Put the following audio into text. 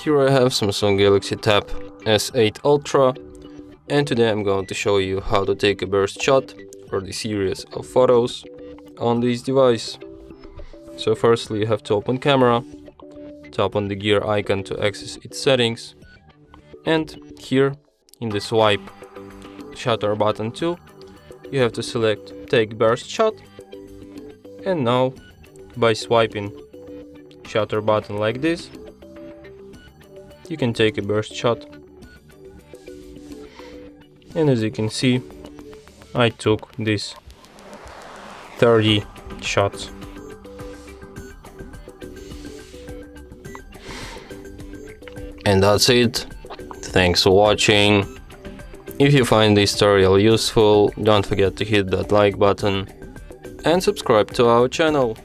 Here I have Samsung Galaxy Tab S8 Ultra, and today I'm going to show you how to take a burst shot for the series of photos on this device. So firstly you have to open camera, tap on the gear icon to access its settings, and here in the swipe shutter button too, you have to select take burst shot, and now by swiping shutter button like this, you can take a burst shot. And as you can see, I took this 30 shots. And that's it. Thanks for watching. If you find this tutorial useful, don't forget to hit that like button and subscribe to our channel.